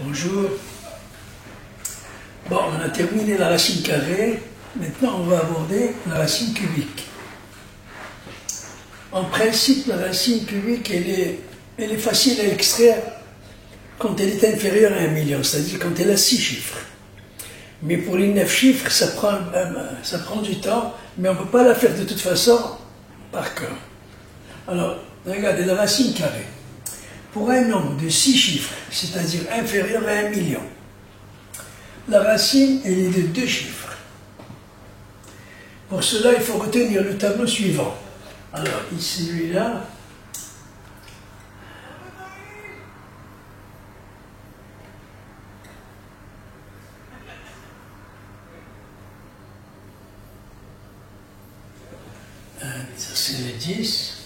Bonjour. Bon, on a terminé la racine carrée. Maintenant, on va aborder la racine cubique. En principe, la racine cubique, elle est facile à extraire quand elle est inférieure à 1 million, c'est-à-dire quand elle a 6 chiffres. Mais pour les 9 chiffres, ça prend du temps, mais on ne peut pas la faire de toute façon par cœur. Alors, regardez la racine carrée. Pour un nombre de 6 chiffres, c'est-à-dire inférieur à 1 million, la racine, elle est de 2 chiffres. Pour cela, il faut retenir le tableau suivant. Alors, ici, celui-là. Ça, c'est le 10.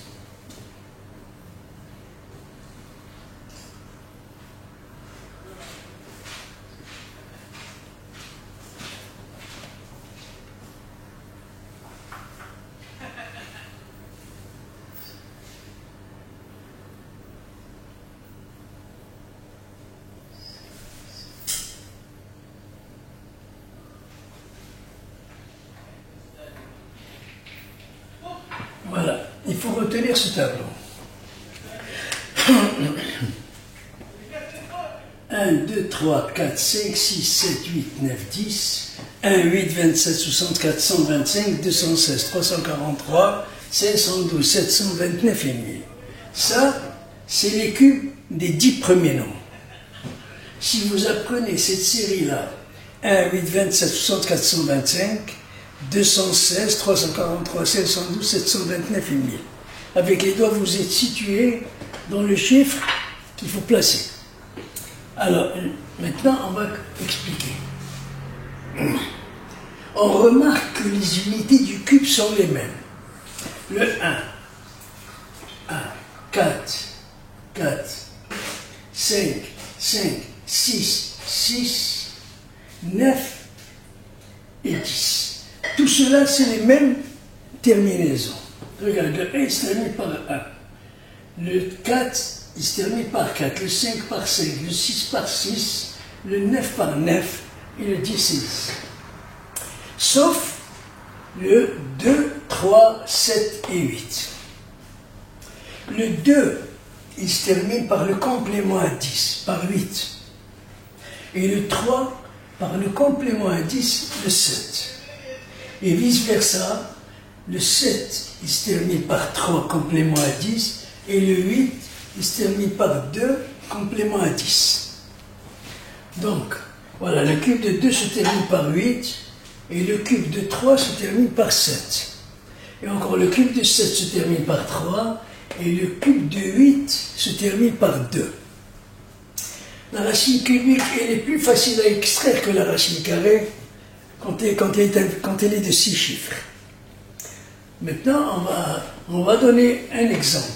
Voilà, il faut retenir ce tableau. 1, 2, 3, 4, 5, 6, 7, 8, 9, 10, 1, 8, 27, 64, 125, 216, 343, 512, 729 et 1000. Ça, c'est les cubes des 10 premiers nombres. Si vous apprenez cette série-là, 1, 8, 27, 64, 125, 216, 343, 512, 729 et 1000. Avec les doigts, vous êtes situé dans le chiffre qu'il faut placer. Alors, maintenant, on va expliquer. On remarque que les unités du cube sont les mêmes. Le 1, 4, 4, 5, 6, 9 et 10. Tout cela, c'est les mêmes terminaisons. Regarde, le 1 il se termine par 1. Le 4, il se termine par 4. Le 5 par 5. Le 6 par 6. Le 9 par 9. Et le 10 c'est 10. Sauf le 2, 3, 7 et 8. Le 2, il se termine par le complément à 10, par 8. Et le 3, par le complément à 10, le 7. Et vice-versa, le 7, il se termine par 3 complément à 10, et le 8, il se termine par 2 complément à 10. Donc, voilà, le cube de 2 se termine par 8, et le cube de 3 se termine par 7. Et encore, le cube de 7 se termine par 3, et le cube de 8 se termine par 2. La racine cubique, elle est plus facile à extraire que la racine carrée, quand elle est de 6 chiffres. Maintenant, on va donner un exemple.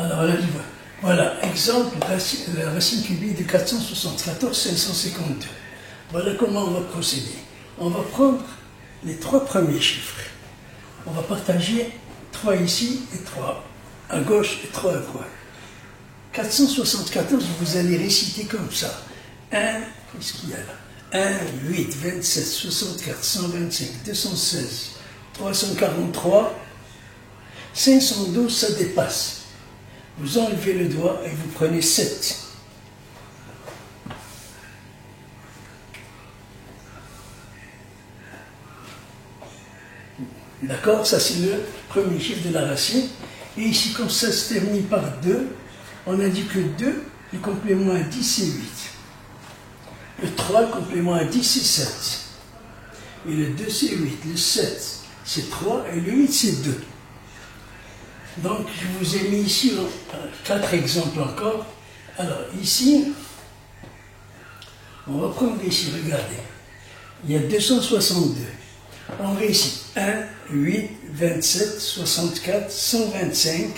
Alors là, voilà, exemple, la racine cubique de 474, 552. Voilà comment on va procéder. On va prendre les 3 premiers chiffres. On va partager 3 ici et 3 à gauche et 3 à droite. 474, vous allez réciter comme ça. 1, qu'est-ce qu'il y a là? 1, 8, 27, 64, 125, 216, 343, 512, ça dépasse. Vous enlevez le doigt et vous prenez 7. D'accord? Ça, c'est le premier chiffre de la racine. Et ici, comme ça se termine par 2, on a dit que 2, le complément à 10, c'est 8. Le 3, le complément à 10, c'est 7. Et le 2, c'est 8. Le 7, c'est 3. Et le 8, c'est 2. Donc, je vous ai mis ici 4 exemples encore. Alors, ici, on va prendre ici, regardez. il y a 262. On récite 1, 8, 27, 64, 125,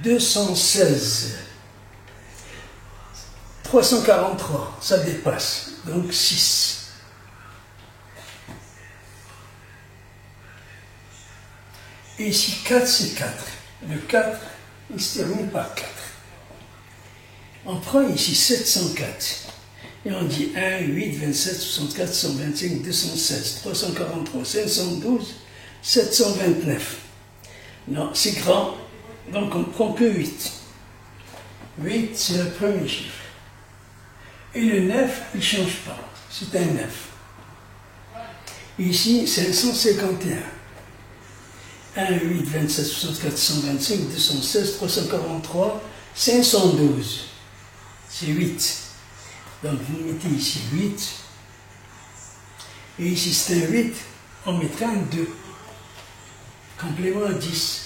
216, 343, ça dépasse, donc 6. Et ici 4, c'est 4. Le 4, il se termine par 4. On prend ici 704. Et on dit 1, 8, 27, 64, 125, 216, 343, 512, 729. Non, c'est grand, donc on ne prend que 8. 8, c'est le premier chiffre. Et le 9, il ne change pas, c'est un 9. Ici, 551. 1, 8, 27, 64, 125, 216, 343, 512. C'est 8. Donc vous mettez ici 8. Et ici c'est un 8, on mettra un 2. Complément à 10.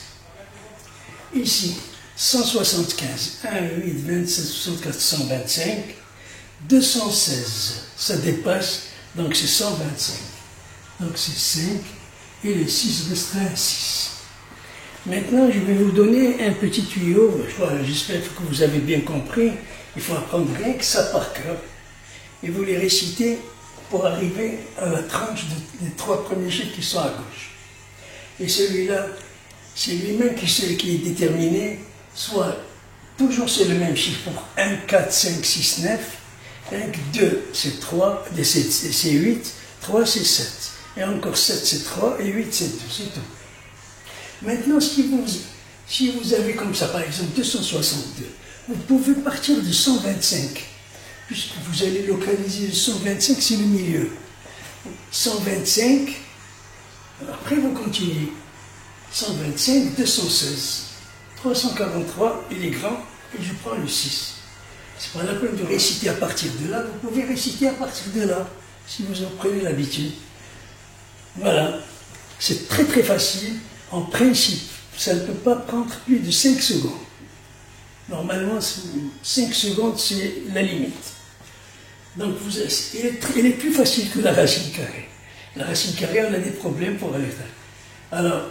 Ici, 175. 1, 8, 27, 64, 125. 216. Ça dépasse, donc c'est 125. Donc c'est 5. Et le 6 restera un 6. Maintenant, je vais vous donner un petit tuyau. J'espère que vous avez bien compris. Il faut apprendre rien que ça par cœur. Et vous les récitez pour arriver à la tranche des 3 premiers chiffres qui sont à gauche. Et celui-là, c'est lui-même qui est déterminé, soit toujours c'est le même chiffre pour 1, 4, 5, 6, 9. 1, 2, c'est 3, c'est 8, 3, c'est 7. Et encore 7, c'est 3, et 8, c'est 2, c'est tout. Maintenant, si vous avez comme ça, par exemple, 262, vous pouvez partir de 125, puisque vous allez localiser le 125, c'est le milieu. 125, après vous continuez. 125, 216, 343, il est grand, et je prends le 6. C'est pas la peine de réciter à partir de là, vous pouvez réciter à partir de là, si vous en prenez l'habitude. Voilà, c'est très très facile. En principe, ça ne peut pas prendre plus de 5 secondes. Normalement, 5 secondes, c'est la limite. Donc, il est plus facile que la racine carrée. La racine carrée, on a des problèmes pour aller là. Alors,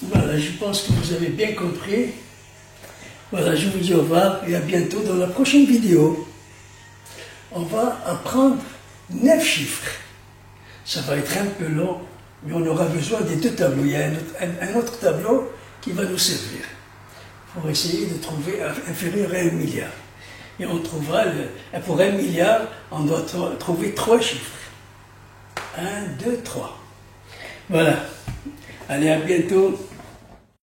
voilà, je pense que vous avez bien compris. Voilà, je vous dis au revoir et à bientôt dans la prochaine vidéo. On va apprendre 9 chiffres. Ça va être un peu long, mais on aura besoin des 2 tableaux. Il y a un autre tableau qui va nous servir pour essayer de trouver inférieur à 1 milliard. Et on trouvera, pour 1 milliard, on doit trouver 3 chiffres. 1, 2, 3. Voilà. Allez, à bientôt.